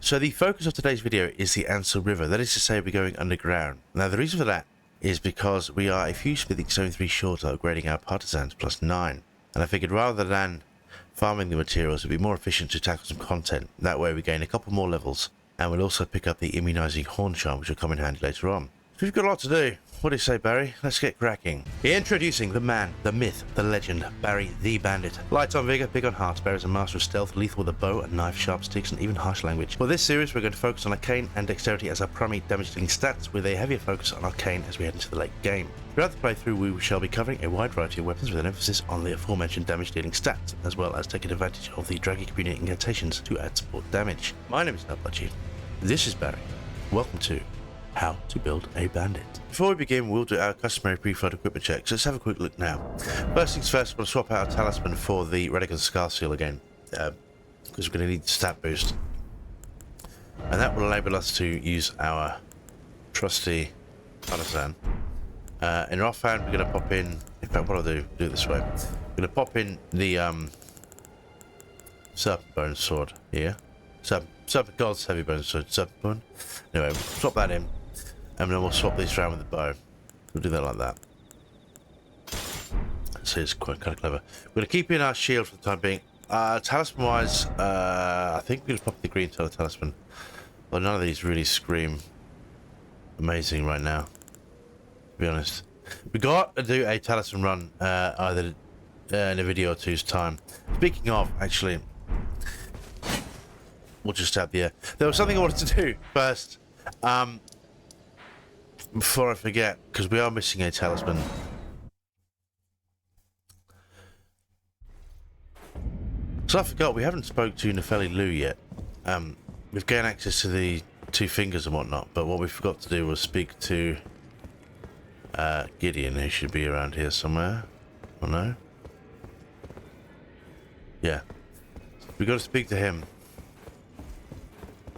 So the focus of today's video is the Ansel River. That is to say, we're going underground. Now the reason for that is because we are a few smithing zone 3 short of upgrading our partisans +9. And I figured rather than farming the materials, it'd be more efficient to tackle some content. That way we gain a couple more levels, and we'll also pick up the immunizing horn charm, which will come in handy later on. So we've got a lot to do. What do you say, Barry? Let's get cracking. Introducing the man, the myth, the legend, Barry the Bandit. Light on vigor, big on hearts. Barry's a master of stealth, lethal with a bow, a knife, sharp sticks, and even harsh language. For this series, we're going to focus on Arcane and Dexterity as our primary damage dealing stats, with a heavier focus on Arcane as we head into the late game. Throughout the playthrough, we shall be covering a wide variety of weapons with an emphasis on the aforementioned damage dealing stats, as well as taking advantage of the Dragon Communion Incantations to add support damage. My name is Nobudgie. This is Barry. Welcome to How to Build a Bandit. Before we begin, we'll do our customary pre-flood equipment checks. Let's have a quick look now. First things first, we'll swap out our talisman for the Redigan Scar Seal again, because we're going to need the stat boost. And that will enable us to use our trusty partisan. In our offhand, we're going to pop in fact, what I'll do it this way. We're going to pop in the Serpent Bone Sword here. Serpent God's Heavy Bone Sword, Serpent Bone. Anyway, we'll swap that in. And then we'll swap these around with the bow. We'll do that like that. So it's quite kind of clever. We're going to keep in our shield for the time being. Talisman wise, I think we're going to pop the green talisman. But none of these really scream amazing right now, to be honest. We got to do a talisman run either in a video or two's time. Speaking of, actually, we'll just tap the air. There was something I wanted to do first. Before I forget, because we are missing a talisman. So I forgot, we haven't spoke to Nefeli Lu yet. We've gained access to the 2 fingers and whatnot, but what we forgot to do was speak to Gideon, who should be around here somewhere. Oh no? Yeah. We've got to speak to him.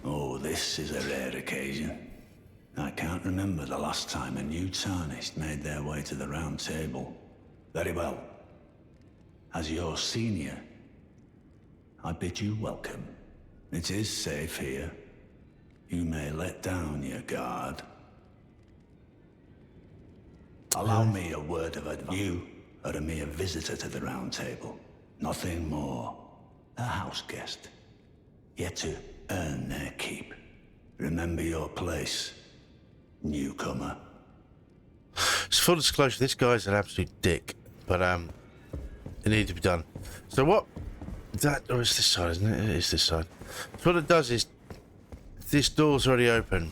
Oh, this is a rare occasion. I can't remember the last time a new tarnished made their way to the round table. Very well. As your senior, I bid you welcome. It is safe here. You may let down your guard. Allow me a word of advice. You are a mere visitor to the round table. Nothing more. A house guest. Yet to earn their keep. Remember your place. Newcomer. So full disclosure, this guy's an absolute dick, but it needed to be done. So what that, or it's this side, isn't it? It is this side. So what it does is this door's already open,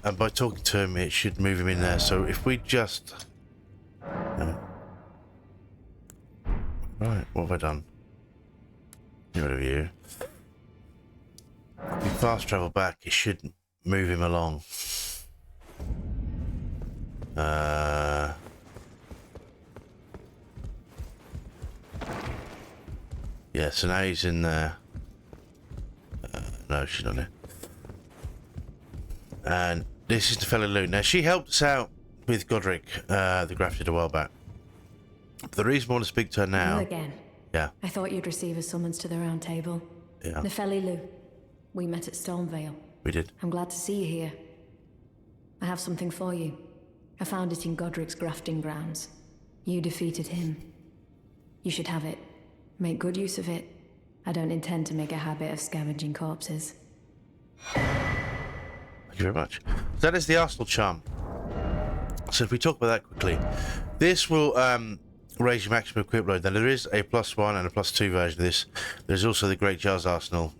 and by talking to him it should move him in there. So if we just right, what have I done? Get rid of you. If we fast travel back, it should move him along. Yeah, so now he's in there. No, she's not there. And this is the fellow Lou. Now, she helped us out with Godric, the grafted a while back. But the reason I want to speak to her now... You again? Yeah. I thought you'd receive a summons to the round table. Yeah. Nefeli Lu. We met at Stormvale. We did. I'm glad to see you here. I have something for you. I found it in Godric's grafting grounds. You defeated him. You should have it. Make good use of it. I don't intend to make a habit of scavenging corpses. Thank you very much. That is the Arsenal charm. So if we talk about that quickly, this will raise your maximum equip load. Now there is a +1 and a +2 version of this. There's also the Great Jar's Arsenal,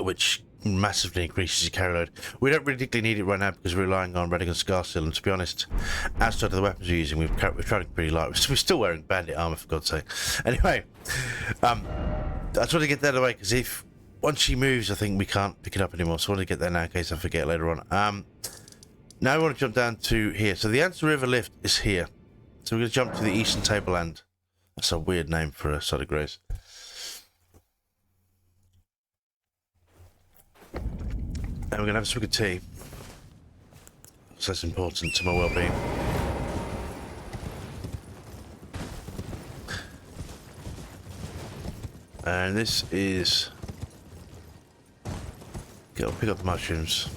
which massively increases your carry load. We don't particularly need it right now because we're relying on Redigan Scar Seal, and to be honest, outside of the weapons we're using, we're trying pretty light. We're still wearing bandit armor, for God's sake. Anyway, I just want to get that away because if once she moves, I think we can't pick it up anymore. So I want to get that now in case I forget later on. Now we want to jump down to here. So the Ansel River lift is here. So we're going to jump to the Eastern Tableland. That's a weird name for a site of grace. And we're going to have a swig of tea. So that's important to my well-being. And this is Go pick up the mushrooms.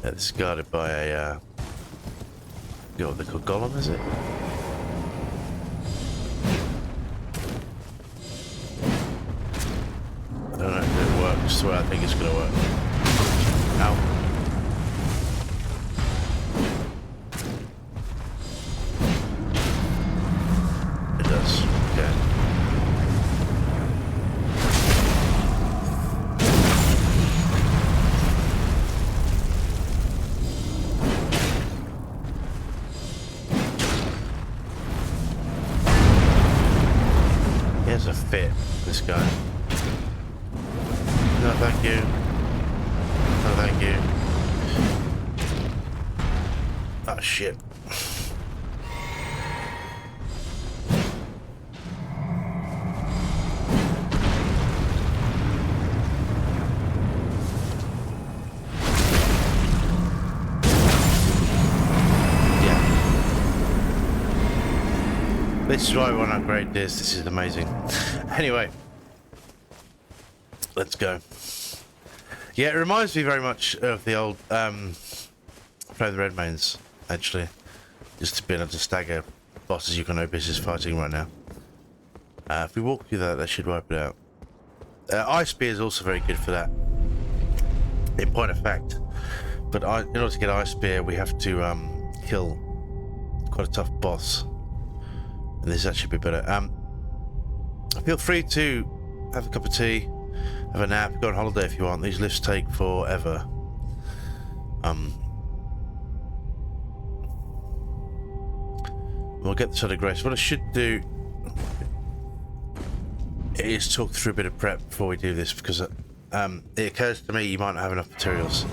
Yeah, this is guarded by a, what they call golem, is it? I don't know if it works the way I think it's gonna work. Ow. It does, okay. He has a fit, this guy. No, thank you. No, thank you. Oh, shit. This is why I want to upgrade this. This is amazing. Anyway, let's go. Yeah, it reminds me very much of the old Play the Red Mains, actually. Just to be able to stagger bosses you can no business fighting right now. If we walk through that, that should wipe it out. Ice Spear is also very good for that, in point of fact. But in order to get Ice Spear, we have to kill quite a tough boss. And this actually be better. Feel free to have a cup of tea, have a nap, go on holiday if you want. These lifts take forever. We'll get the Sword of Grace. What I should do is talk through a bit of prep before we do this, because it occurs to me you might not have enough materials.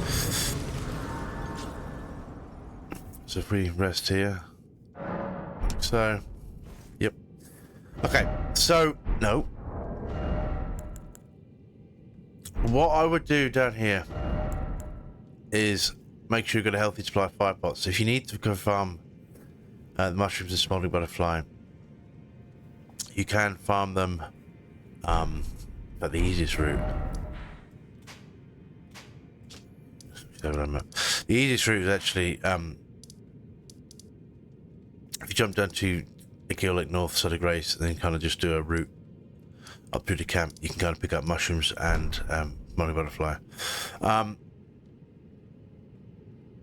So if we rest here, so yep. Okay, so no. What I would do down here is make sure you've got a healthy supply of fire pots. So if you need to go farm the mushrooms and smoldering butterfly, you can farm them at the easiest route. The easiest route is actually if you jump down to Akil Lake North, Sword of Grace, and then kind of just do a route up through the camp, you can kind of pick up mushrooms and smoldering butterfly.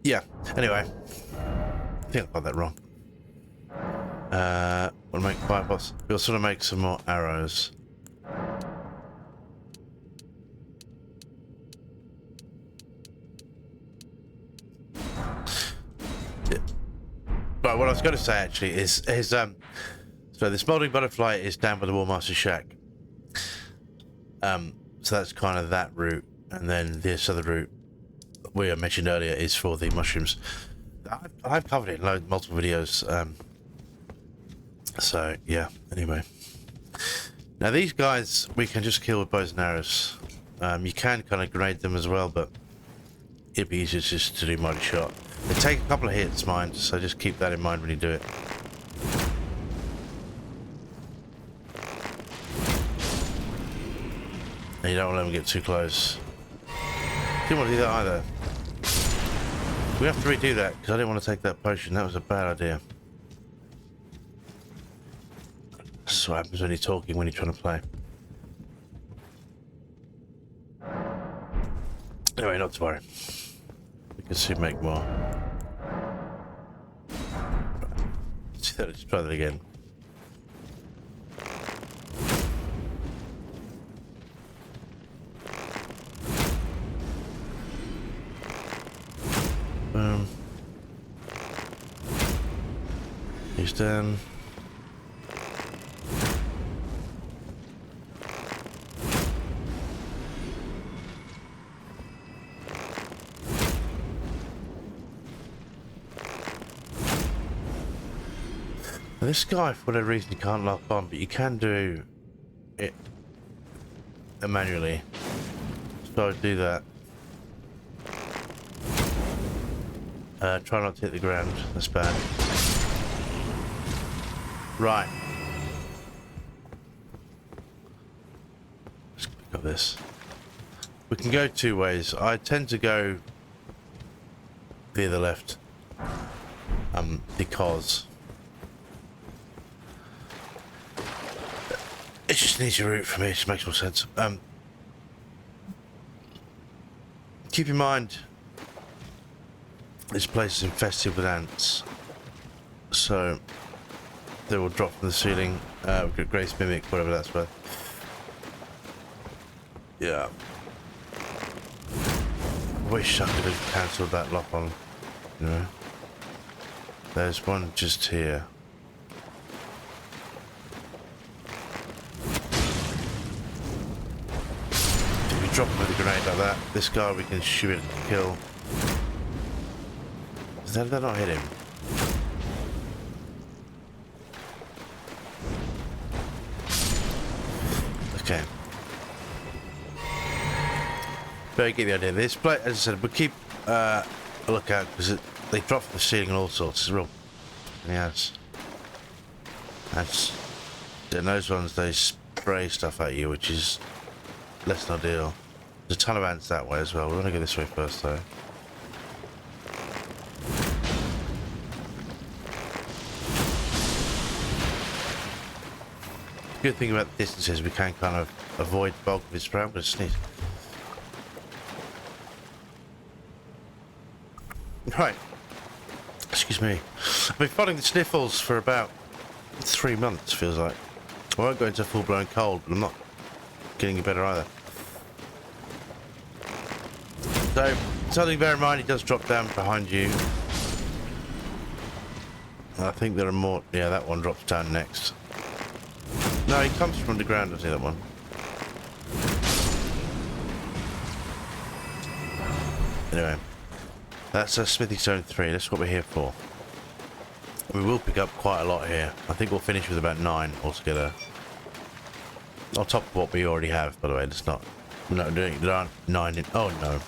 Yeah, anyway, I think I got that wrong. We'll make fire pots. We'll sort of make some more arrows. Yeah. But what I was going to say actually is so the smoldering butterfly is down by the Warmaster's shack. So that's kind of that route, and then this other route we mentioned earlier is for the mushrooms. I've covered it in multiple videos. So yeah, anyway. Now these guys we can just kill with bows and arrows. You can kind of grenade them as well, but it'd be easier just to do mighty shot. They take a couple of hits, mind, so just keep that in mind when you do it. And you don't want to let them get too close. Didn't want to do that either. We have to redo that because I didn't want to take that potion. That was a bad idea. That's what happens when you're talking when you're trying to play. Anyway, not to worry. We can soon make more. Let's try that again. Boom. He's down. Now this guy, for whatever reason, you can't lock on, but you can do it manually. So I'd do that. Try not to hit the ground. That's bad. Right. Let's pick up up this. We can go two ways. I tend to go via the left. Because it's just an easier route for me. It just makes more sense. Keep in mind, this place is infested with ants, so they will drop from the ceiling. We've got Grace Mimic, whatever that's worth. Yeah. Wish I could have cancelled that lock on, you know. There's one just here. If we drop him with a grenade like that, this guy we can shoot it and kill. Did that not hit him? Okay. But I get the idea. This place, as I said, we'll keep a lookout because they drop from the ceiling and all sorts. It's real. Yes. And those ones, they spray stuff at you, which is less than ideal. There's a ton of ants that way as well. We want to go this way first, though. The good thing about the distance is we can kind of avoid the bulk of his spray. I'm going to sneeze. Right. Excuse me. I've been fighting the sniffles for about 3 months, feels like. I won't go into full-blown cold, but I'm not getting any better either. So, something to bear in mind, he does drop down behind you. I think there are more. Yeah, that one drops down next. No, he comes from the ground, I see that one. Anyway. That's a Smithy Zone 3, that's what we're here for. We will pick up quite a lot here. I think we'll finish with about 9 altogether. On top of what we already have, by the way. It's not... We're not doing... There aren't 9 in... Oh, no.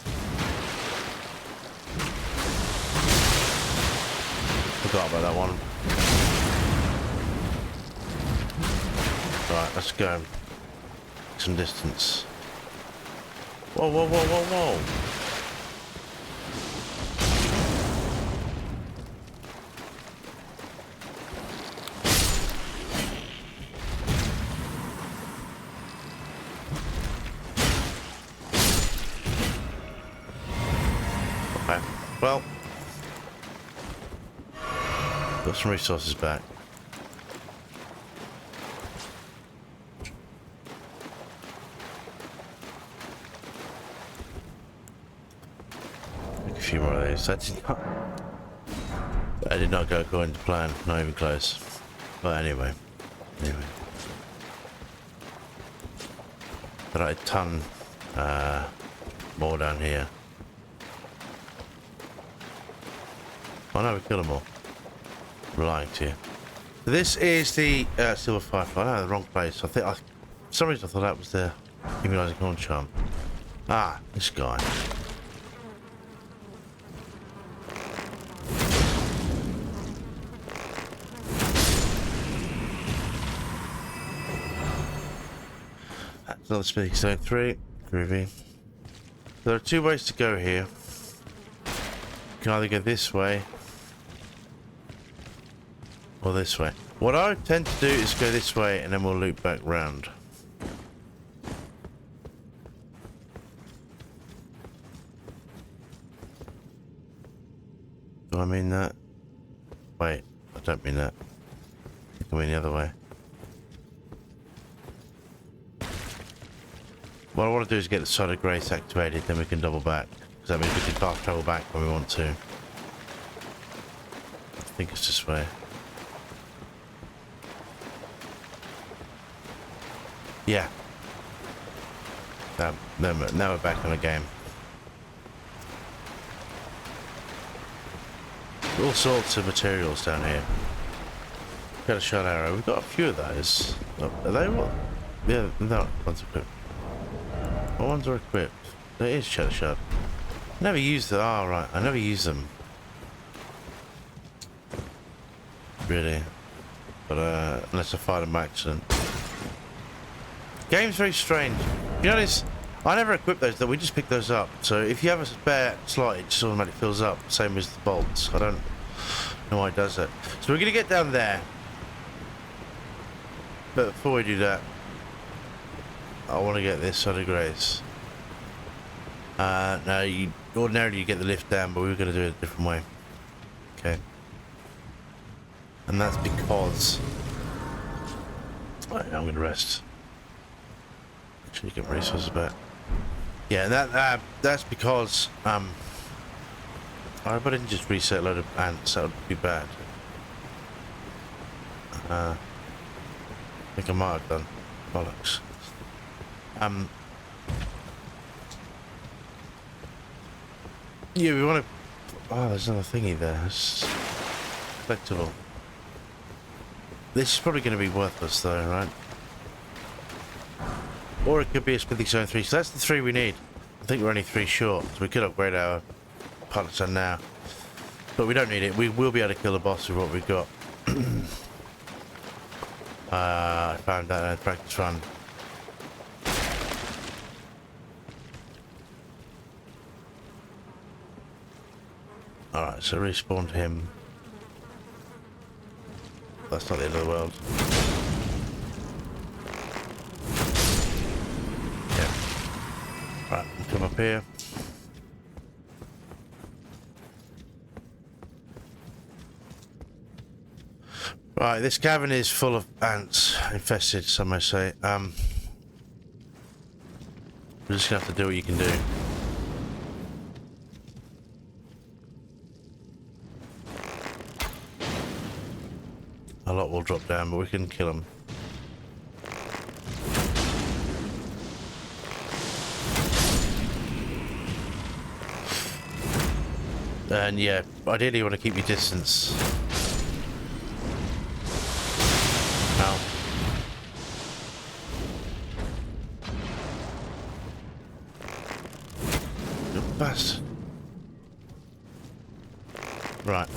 Forgot about that one. Right, let's go. Some distance. Whoa, whoa, whoa, whoa, whoa. Well, got some resources back. Make a few more of these. That did not go according to plan. Not even close. But anyway. There are a ton more down here. Oh no, we killed them all. I'm lying to you. This is the Silver Firefly. No, the wrong place. For some reason I thought that was the immunizing horn charm. Ah, this guy. That's another Smithy Zone 3. Groovy. There are 2 ways to go here. You can either go this way or this way. What I tend to do is go this way and then we'll loop back round. Do I mean that? Wait, I don't mean that. I think I mean the other way. What I want to do is get the Side of Grace activated, then we can double back. Because that means we can fast travel back when we want to. I think it's this way. Yeah. Now we're back on the game. All sorts of materials down here. Got a shot arrow. We've got a few of those. Are they what? Yeah, no, one's equipped. What ones are equipped? There is shot. Never used them. Oh, right. I never use them. Really. But, unless I fire them by accident. Game's very strange. You notice, I never equip those though, we just pick those up. So if you have a spare slot, it just automatically fills up, same as the bolts. I don't know why it does that. So we're going to get down there. But before we do that, I want to get this side of grace. No, ordinarily you get the lift down, but we were going to do it a different way. Okay. And that's because... Right, I'm going to rest. Actually, get my resources back. Yeah, and that's because... I hope I didn't just reset a load of ants, that would be bad. I think I might have done. Bollocks. Yeah, we want to... Oh, there's another thingy there. It's collectible. This is probably going to be worthless though, right? Or it could be a smithing zone 3. So that's the 3 we need. I think we're only 3 short. So we could upgrade our partisan now. But we don't need it. We will be able to kill the boss with what we've got. I found that in a practice run. Alright, so respawned him. That's not the end of the world. Yeah. Right, come up here. Right, this cavern is full of ants, infested, some may say. We're just gonna have to do what you can do. A lot will drop down, but we can kill them. And yeah, ideally you want to keep your distance. Ow. You bastard. Right.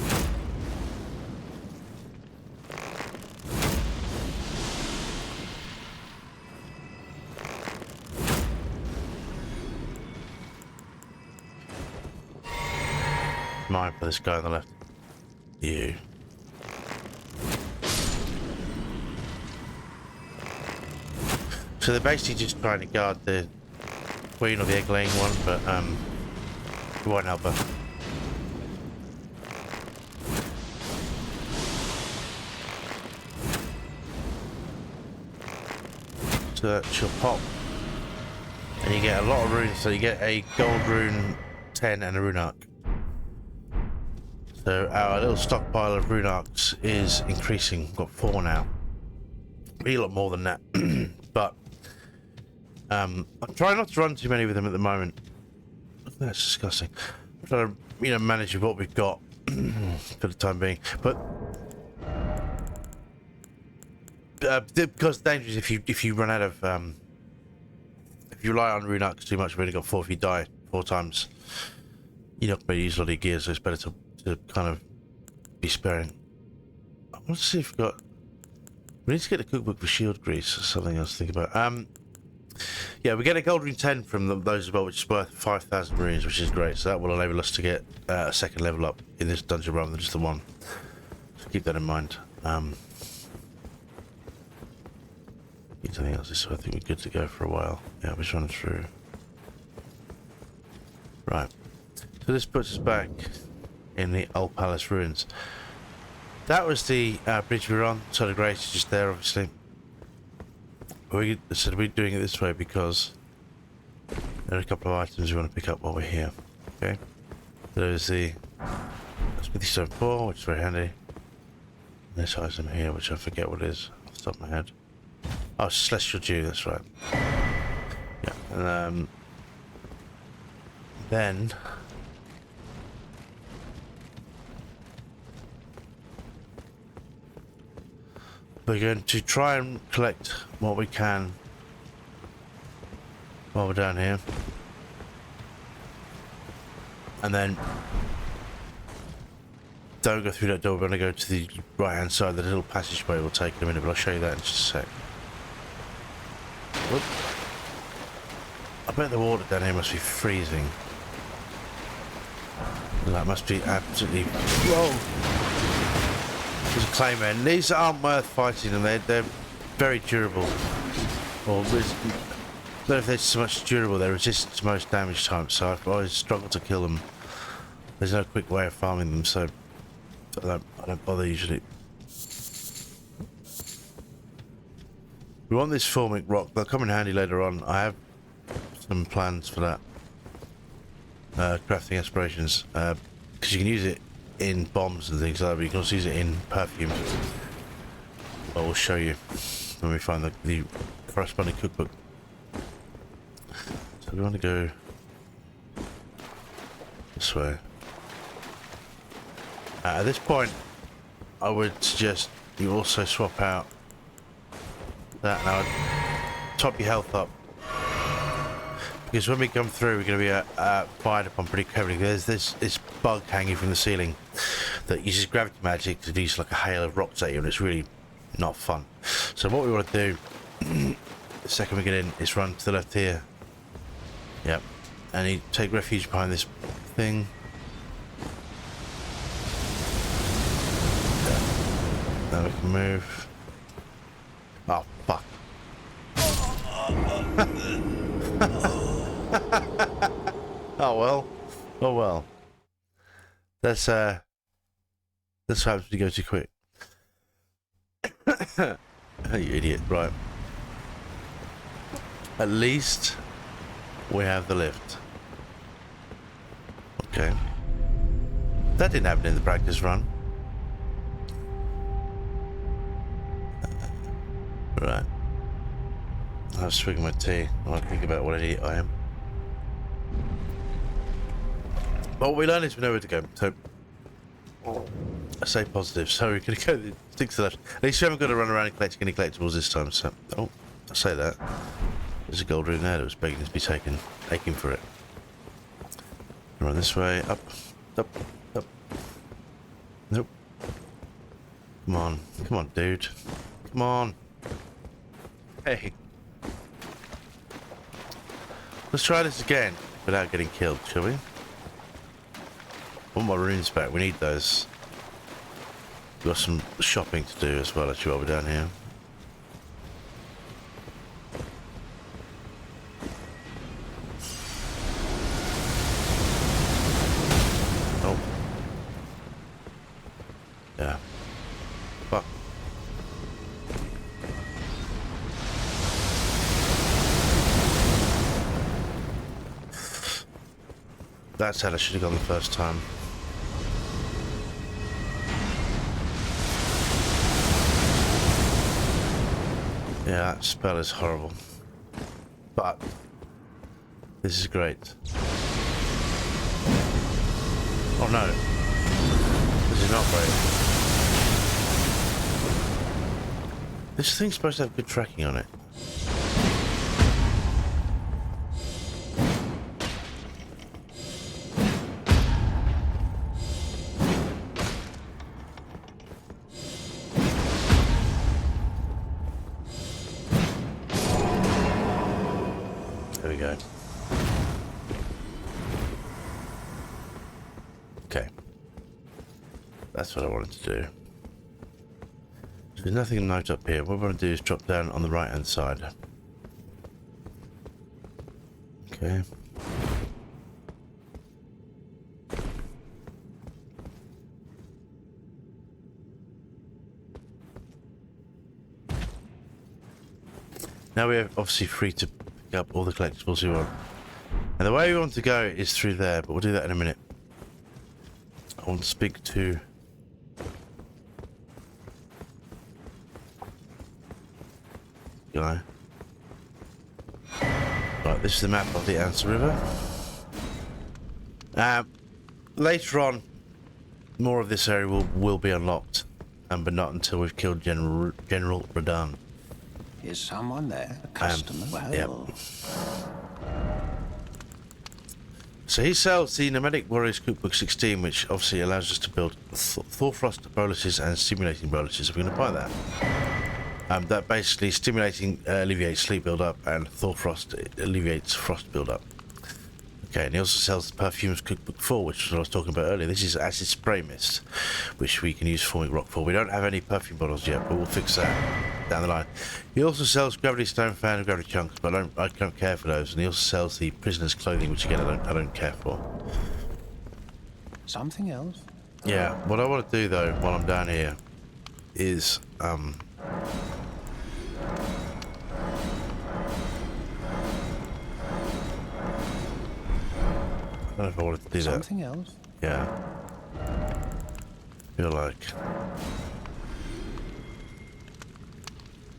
Mine for this guy on the left. You. So they're basically just trying to guard the queen or the egg-laying one, but it won't help her. So that she'll pop, and you get a lot of runes. So you get a gold rune 10 and a rune arc. So our little stockpile of rune arcs is increasing. We've got 4 now. Be a lot more than that. But I'm trying not to run too many with them at the moment. That's disgusting. I'm trying to, manage with what we've got for the time being. But because the danger is if you run out of if you rely on rune arcs too much, we've only got 4. If you die 4 times, you're not going to use a lot of gear, so it's better to kind of be sparing. I want to see if we've got... We need to get a cookbook for shield grease or something else to think about. Yeah, we get a gold rune 10 from those as well, which is worth 5,000 runes, which is great. So that will enable us to get a second level up in this dungeon rather than just the one. So keep that in mind. Need something else, so I think we're good to go for a while. Yeah, we're just running through. Right. So this puts us back in the old palace ruins. That was the bridge we were on. Side of Grace is just there, obviously. We're doing it this way because there are a couple of items we want to pick up while we're here. Okay. There's the Smithy Stone 4, which is very handy. And this item here, which I forget what it is off the top of my head. Oh, Celestial Dew, that's right. Yeah. And then we're going to try and collect what we can while we're down here. And then don't go through that door, we're going to go to the right hand side. The little passageway will take in a minute, but I'll show you that in just a sec. Whoop. I bet the water down here must be freezing. That must be absolutely... Whoa! There's a claymore. These aren't worth fighting, and they're very durable. Or, I don't know if they're so much durable, they resist to most damage types, so I've always struggled to kill them. There's no quick way of farming them, so I don't bother usually. We want this formic rock. They'll come in handy later on. I have some plans for that. Crafting aspirations, because you can use it in bombs and things like that, but you can also use it in perfumes. I will show you when we find the corresponding cookbook. So we want to go this way. At this point, I would suggest you also swap out that now. Top your health up. Because when we come through, we're going to be fired upon pretty heavily. There's this bug hanging from the ceiling that uses gravity magic to do like a hail of rocks at you, and it's really not fun. So what we want to do, the second we get in, is run to the left here. Yep. And you take refuge behind this thing. Now we can move. Oh, fuck. Oh well. Oh well. That's happens to go too quick. Oh, you idiot. Right. At least we have the lift. Okay. That didn't happen in the practice run. Right. I was drinking my tea. I think about what idiot I am. But what we learned is we know where to go. So I say positive. So we're going to go stick to the left. At least we haven't got to run around and collect any collectibles this time. So I say that. There's a gold rune there that was begging to be taken. Aching for it. Run this way. Up. Up. Up. Nope. Come on. Come on, dude. Come on. Hey. Let's try this again without getting killed, shall we? I want my runes back. We need those. We've got some shopping to do as well, actually, while we're down here. Oh. Yeah. Fuck. That's how I should have gone the first time. Yeah, that spell is horrible. But this is great. Oh no. This is not great. This thing's supposed to have good tracking on it. There we go. Okay. That's what I wanted to do. There's nothing to note up here. What we're going to do is drop down on the right hand side. Okay. Now we're obviously free to pick up all the collectibles we want. And the way we want to go is through there, but we'll do that in a minute. I want to speak to... guy. Right, this is the map of the Ansel River. Later on, more of this area will be unlocked, but not until we've killed General Radahn. Is someone there? A customer? Well... Yep. So he sells the Nomadic Warriors Cookbook 16, which obviously allows us to build Thorfrost boluses and Stimulating boluses. We're going to buy that. That basically stimulating alleviates sleep build-up, and thaw frost alleviates frost build-up. Okay, and he also sells the Perfumes Cookbook 4, which is what I was talking about earlier. This is acid spray mist, which we can use forming rock for. We don't have any perfume bottles yet, but we'll fix that down the line. He also sells Gravity Stone Fan and Gravity Chunks, but I don't care for those. And he also sells the Prisoner's Clothing, which again I don't care for. Something else? Yeah, what I want to do though, while I'm down here, is I don't know if I wanted to do that. Something else? Yeah. Feel like.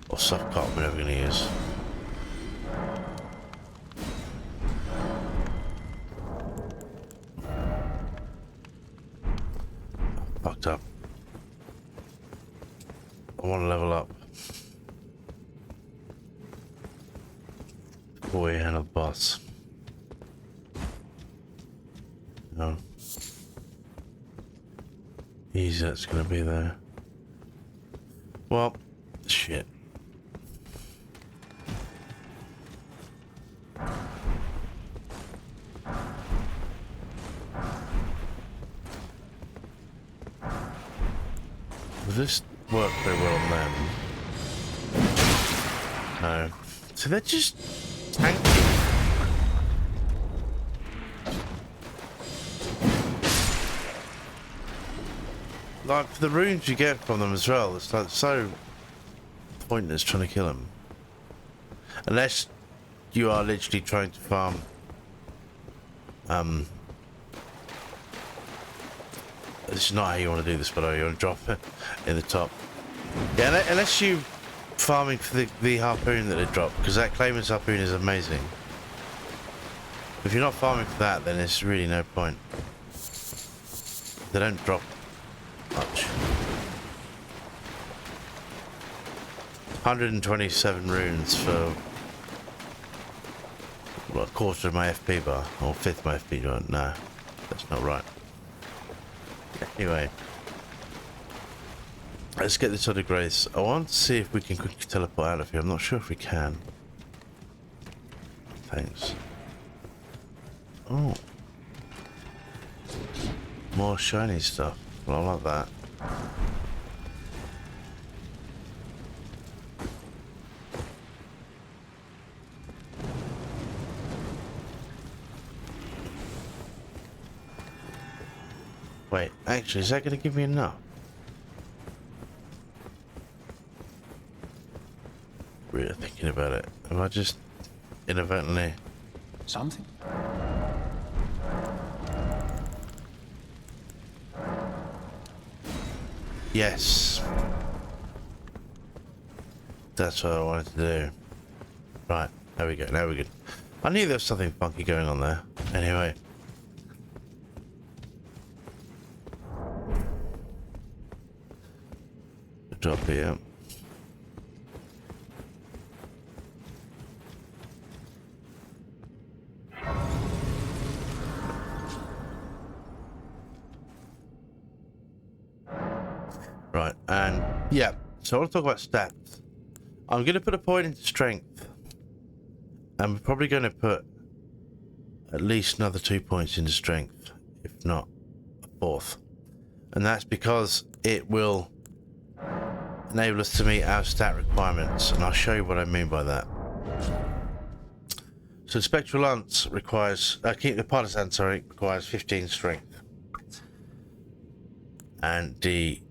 Or soft cotton, whatever we're going to use. Fucked up. I want to level up. Boy, and a boss. No. Easy, that's gonna be there. Well, shit. Will this work very well on them? No. So they're just tanky. Like, for the runes you get from them as well, it's like so pointless trying to kill them. Unless you are literally trying to farm this is not how you want to do this, but you want to drop it in the top. Yeah, unless you farming for the harpoon that they drop, because that claimant's harpoon is amazing. If you're not farming for that, then there's really no point. They don't drop much. 127 runes for what, a quarter of my FP bar, or fifth of my FP bar. No, that's not right. Anyway, let's get this other grace. I want to see if we can quickly teleport out of here. I'm not sure if we can. Thanks. Oh, more shiny stuff. Well, I like that. Wait, actually, is that going to give me enough? Really thinking about it. Am I just inadvertently... Something? Yes. That's what I wanted to do. Right, there we go, now we're good. I knew there was something funky going on there. Anyway. Drop here. Right, and yeah, so I want to talk about stats. I'm going to put a point into strength. And we're probably going to put at least another 2 points into strength, if not a fourth. And that's because it will enable us to meet our stat requirements, and I'll show you what I mean by that. So Spectral Lance requires, the Partisan, sorry, requires 15 strength. And the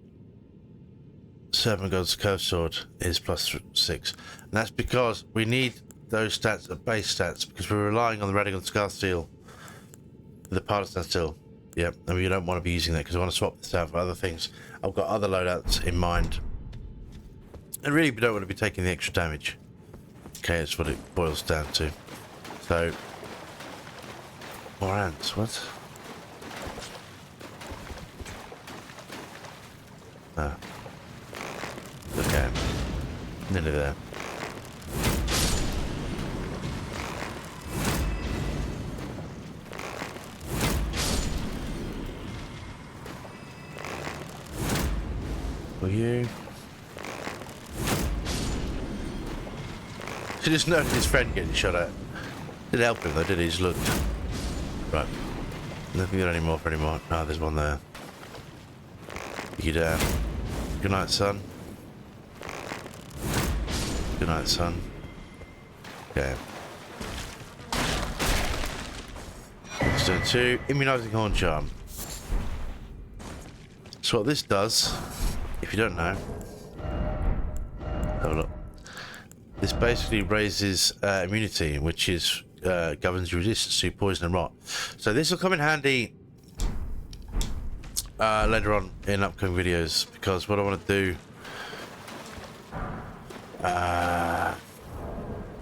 Servant God's Curved Sword is +6. And that's because we need those stats as base stats, because we're relying on the Radical Scar Steel, the Partisan Steel. Yep, and we don't want to be using that because I want to swap this out for other things. I've got other loadouts in mind. And really, we don't want to be taking the extra damage. Okay, that's what it boils down to. So, more ants, what? Ah. Okay. Nearly there. For you. He just noticed his friend getting shot at. Didn't help him though, did he? He just looked. Right. Nothing there anymore for anymore. No, there's one there. You down. Good night, son. Good night, son. Okay. Stone 2, immunizing horn charm. So what this does, if you don't know, have a look. This basically raises immunity, which is governs resistance to poison and rot. So this will come in handy later on in upcoming videos, because what I want to do.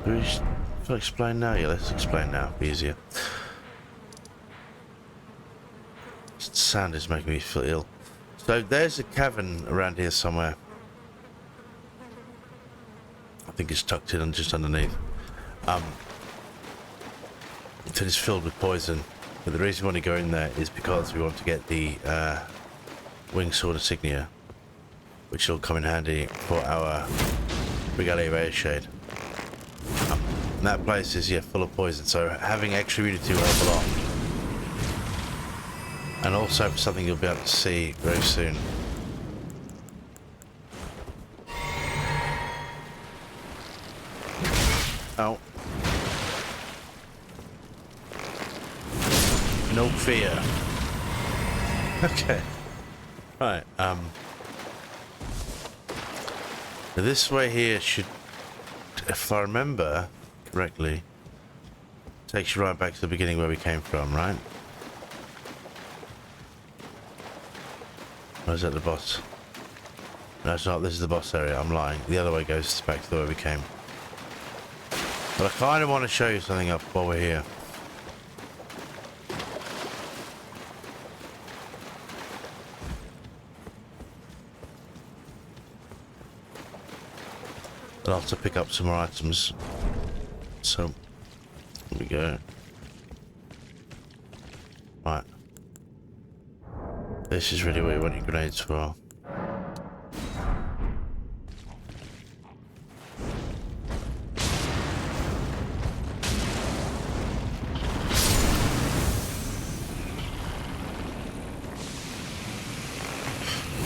Do we just explain now? Yeah, let's explain now. Be easier. Sound is making me feel ill. So there's a cavern around here somewhere. I think it's tucked in and just underneath. It is filled with poison. But the reason we want to go in there is because we want to get the wing sword insignia, which will come in handy for our regalia of Airshade. And that place is full of poison, so having extra immunity will help a lot. And also for something you'll be able to see very soon. Oh. No fear. Okay. Right, this way here should, if I remember correctly, takes you right back to the beginning where we came from, right? Or is that the boss? No, it's not. This is the boss area. I'm lying. The other way goes back to where we came. But I kind of want to show you something up while we're here. I'll have to pick up some more items. So, here we go. Right. This is really what you want your grenades for.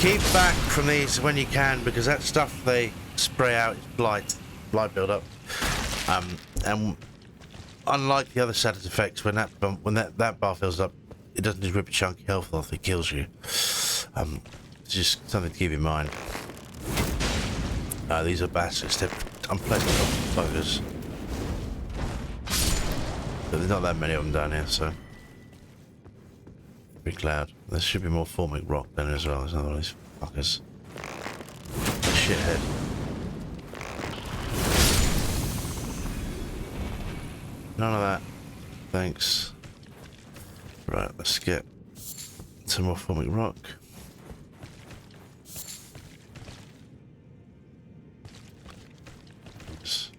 Keep back from these when you can, because that stuff they spray out is blight build-up. And unlike the other status effects, when that bar fills up, it doesn't just rip a chunk of health off, it kills you. It's just something to keep in mind. These are bastards, they're unpleasant buggers. But there's not that many of them down here, so. Big cloud. There should be more formic rock down here as well, there's another one of these fuckers. Shithead. None of that. Thanks. Right, let's get some more formic rock. Oops.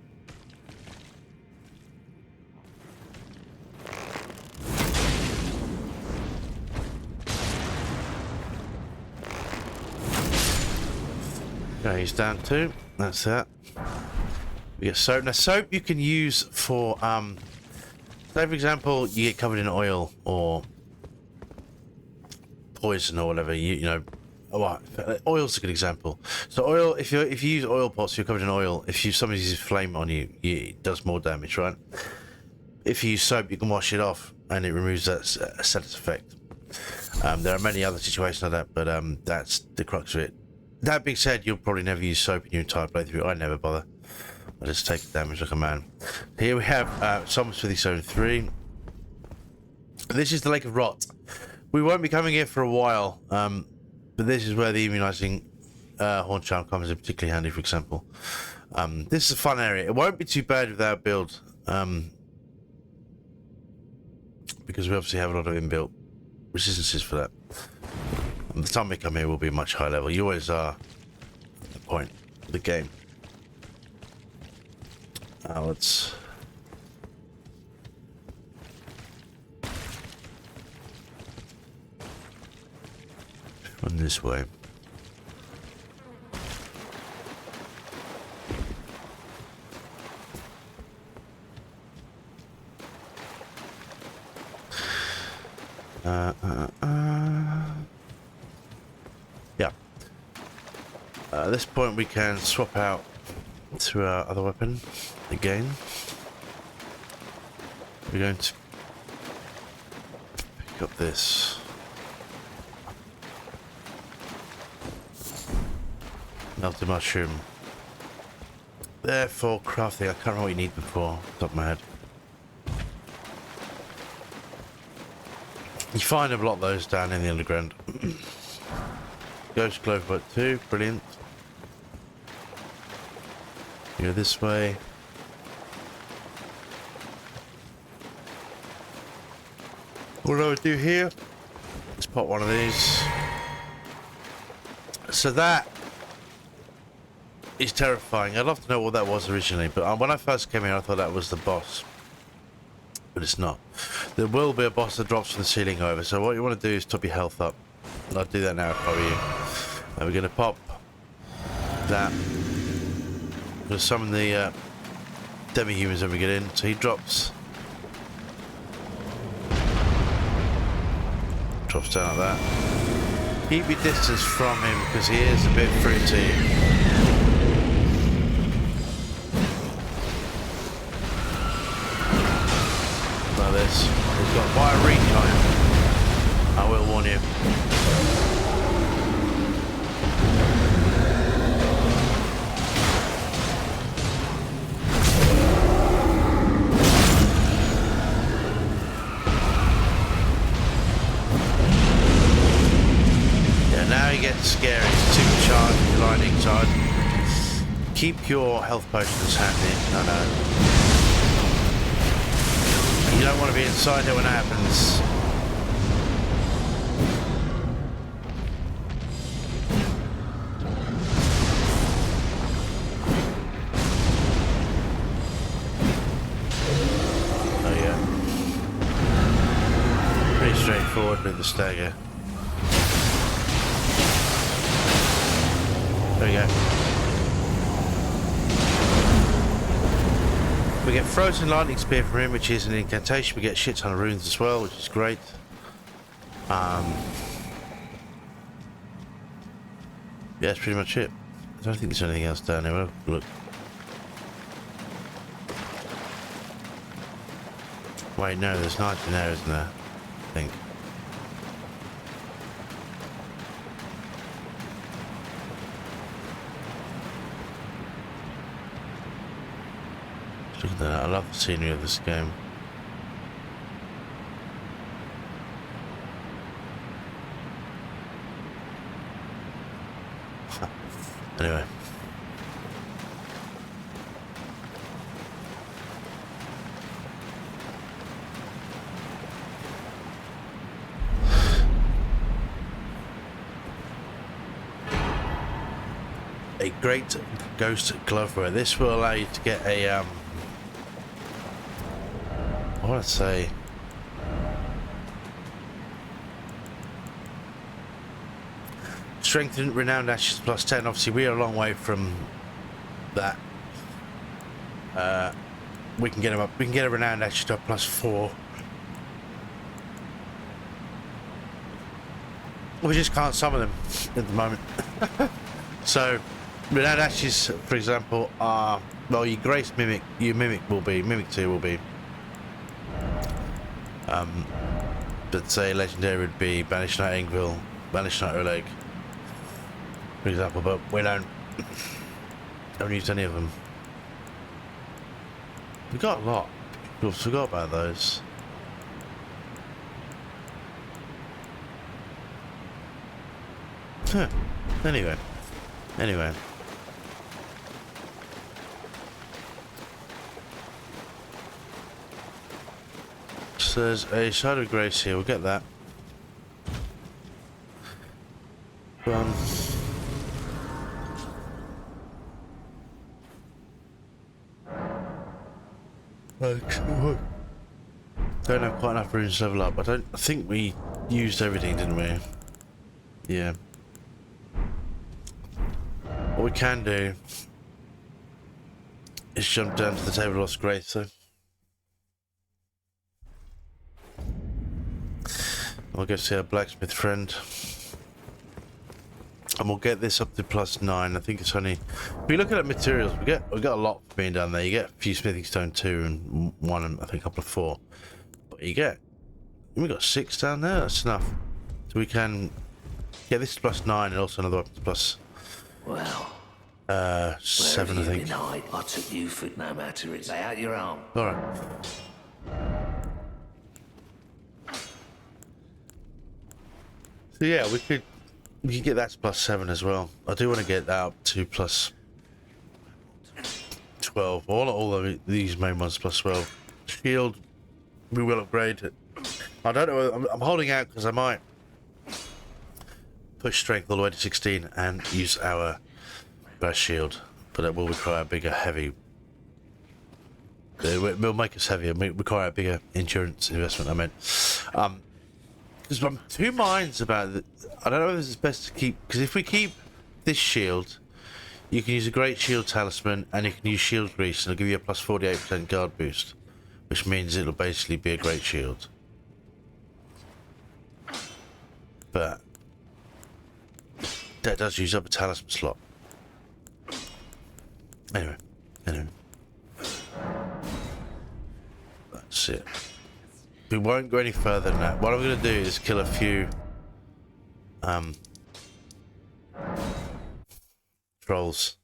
Okay, he's down too. That's that. We get soap. Now, soap you can use for, say for example, you get covered in oil or poison or whatever. You know, oil's a good example. So oil, if you use oil pots, you're covered in oil. If somebody uses flame on you, it does more damage, right? If you use soap, you can wash it off and it removes that status effect. There are many other situations like that, but that's the crux of it. That being said, you'll probably never use soap in your entire playthrough. I never bother. I just take the damage like a man. Here we have Summons for the Zone 3. This is the Lake of Rot. We won't be coming here for a while, but this is where the immunizing horn charm comes in particularly handy, for example. This is a fun area. It won't be too bad with our build, because we obviously have a lot of inbuilt resistances for that. And the time we come here will be much higher level. You always are at the point of the game. Let's run this way. Yeah. At this point we can swap out to our other weapon again. We're going to pick up this. Melted mushroom. Therefore, crafting. I can't remember what you need before. Top of my head. You find a lot of those down in the underground. Ghost Clover Boat 2. Brilliant. You go this way. What do I do here? Let's pop one of these. So that is terrifying. I'd love to know what that was originally, but when I first came here I thought that was the boss. But it's not. There will be a boss that drops from the ceiling, however, so what you want to do is top your health up. And I'll do that now if I were you. And we're going to pop that. I'm going to summon the demi-humans when we get in. So he drops down like that. Keep your distance from him because he is a bit fruity. Like this. He's got quite a reach on him. I will warn you. Scary, super charged, lightning charge. Keep your health potions handy. No. You don't want to be inside it when that happens. Oh yeah. Pretty straightforward with the stagger. There we go. We get Frozen Lightning Spear from him, which is an incantation. We get a shit ton of runes as well, which is great. Yeah, that's pretty much it. I don't think there's anything else down there. We'll look. Wait, no, there's nothing there, isn't there? I think. Look at that, I love the scenery of this game. Anyway. A great ghost glover. This will allow you to get a I want to say strengthened renowned ashes plus 10. Obviously we are a long way from that. We can get him up. We can get a renowned ashes up plus 4. We just can't summon them at the moment. So renowned ashes, for example, are, well, your grace mimic, your mimic 2 will be. But say legendary would be Banished Knight Ingville, Banished Knight Oleg, for example, but we don't use any of them. We got a lot. We forgot about those. Huh. Anyway. So there's a Shard of Grace here, we'll get that. Don't have quite enough runes to level up. I think we used everything, didn't we? Yeah. What we can do is jump down to the Table of Lost Grace, so. We'll go see our blacksmith friend. And we'll get this up to +9. I think it's only... If we look at materials, we got a lot for being down there. You get a few smithing stone 2 and 1 and I think a couple of 4. But you get... We got 6 down there, that's enough. So we can get this to +9 and also another weapon to plus... Well... 7, I think. I took you for it no matter. It's out your arm. Alright. So yeah, we could get that to +7 as well. I do want to get that up to +12. All of these main ones +12. Shield, we will upgrade it. I don't know. I'm holding out because I might push strength all the way to 16 and use our burst shield, but it will require a bigger, heavy. It will make us heavier. Require a bigger insurance investment. I meant. Because I'm two minds about it. I don't know if it's best to keep, because if we keep this shield, you can use a great shield talisman and you can use shield grease and it'll give you a plus 48% guard boost, which means it'll basically be a great shield. But that does use up a talisman slot. Anyway. That's it. We won't go any further than that. What I'm going to do is kill a few trolls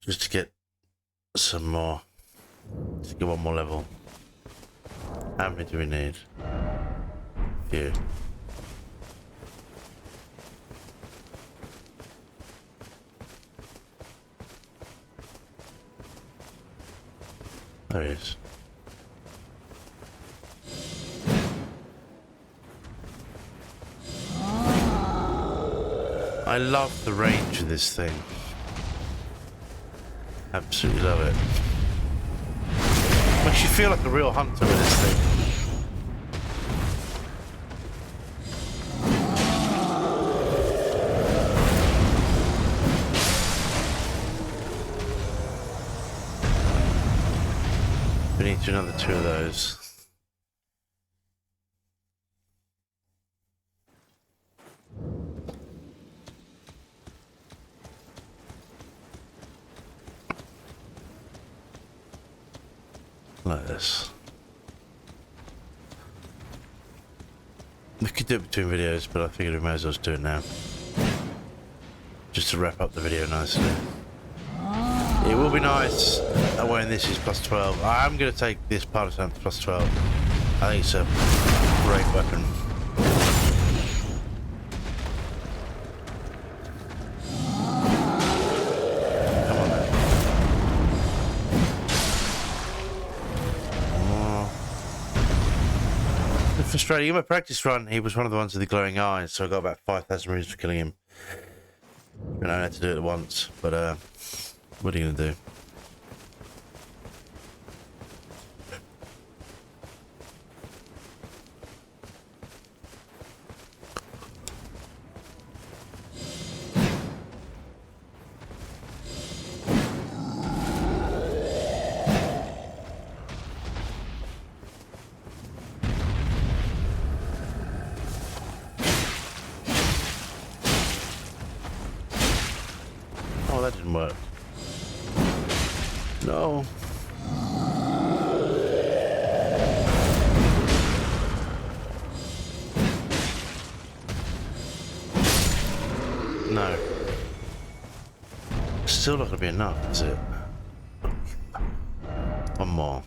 just to get some more, to get one more level. How many do we need? A few. There he is. I love the range of this thing. Absolutely love it. Makes you feel like a real hunter with this thing. We need to do another 2 of those. Like this. We could do it between videos, but I figured we might as well just do it now. Just to wrap up the video nicely. It will be nice when this is +12. I'm going to take this partisan to +12. I think it's a great weapon. Come on then. It's frustrating. In my practice run, he was one of the ones with the glowing eyes, so I got about 5,000 runes for killing him. And I had to do it at once, but what are you going to do? Oh, that didn't work. No. No. Still not gonna be enough, is it? One more.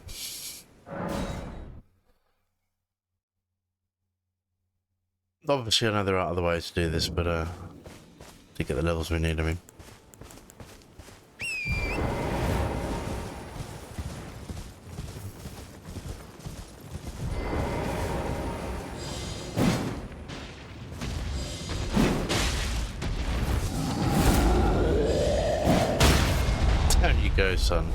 Obviously, I know there are other ways to do this, but to get the levels we need, I mean. Down you go, son.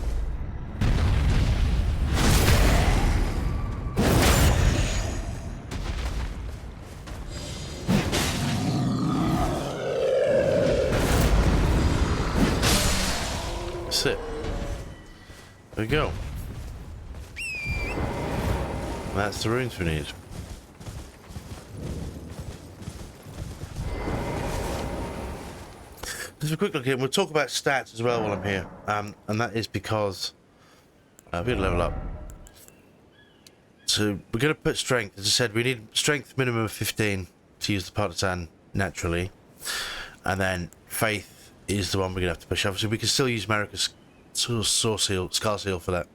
That's it. There we go. That's the runes we need. Just a quick look here. We'll talk about stats as well while I'm here. And that is because we're going to level up. So we're going to put strength. As I said, we need strength minimum of 15 to use the partisan naturally. And then faith is the one we're going to have to push. Obviously, we can still use Marika's Skull Seal for that.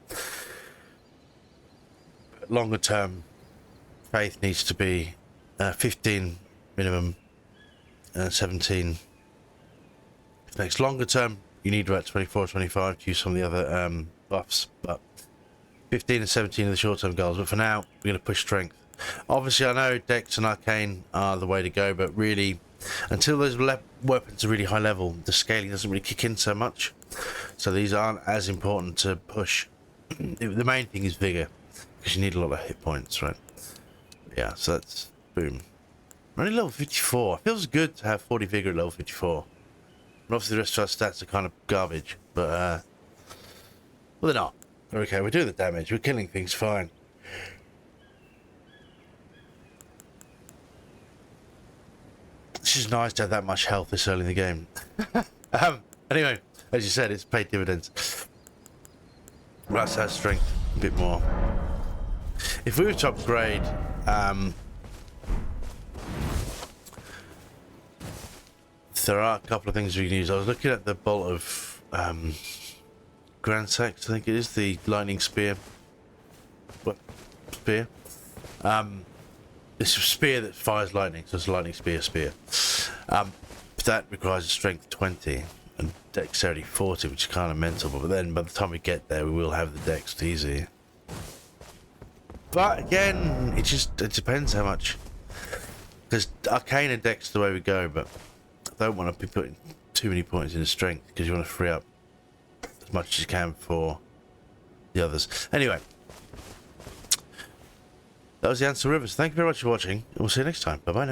But longer term, faith needs to be 15 minimum and 17. Next, longer term, you need about 24, 25 to use some of the other buffs. But 15 and 17 are the short-term goals. But for now, we're going to push strength. Obviously, I know Dex and Arcane are the way to go, but really, until those weapons are really high level, the scaling doesn't really kick in so much. So these aren't as important to push. The main thing is vigor, because you need a lot of hit points, right? Yeah, so that's boom. We're only level 54. It feels good to have 40 vigor at level 54. And obviously the rest of our stats are kind of garbage, but well, they're not. They're okay. We're doing the damage. We're killing things fine. It's just nice to have that much health this early in the game. Anyway, as you said, it's paid dividends. That's our strength a bit more. If we were to upgrade, there are a couple of things we can use. I was looking at the bolt of Grand Sax, I think it is, the lightning spear. What? Spear? It's a spear that fires lightning, so it's a lightning spear. That requires a strength 20 and dexterity 40, which is kind of mental, but then by the time we get there, we will have the dex easy. But again, it depends how much. Because Arcane and Dex is the way we go, but I don't want to be putting too many points into strength because you want to free up as much as you can for the others. Anyway, that was the Ansel Rivers. Thank you very much for watching, and we'll see you next time. Bye bye now.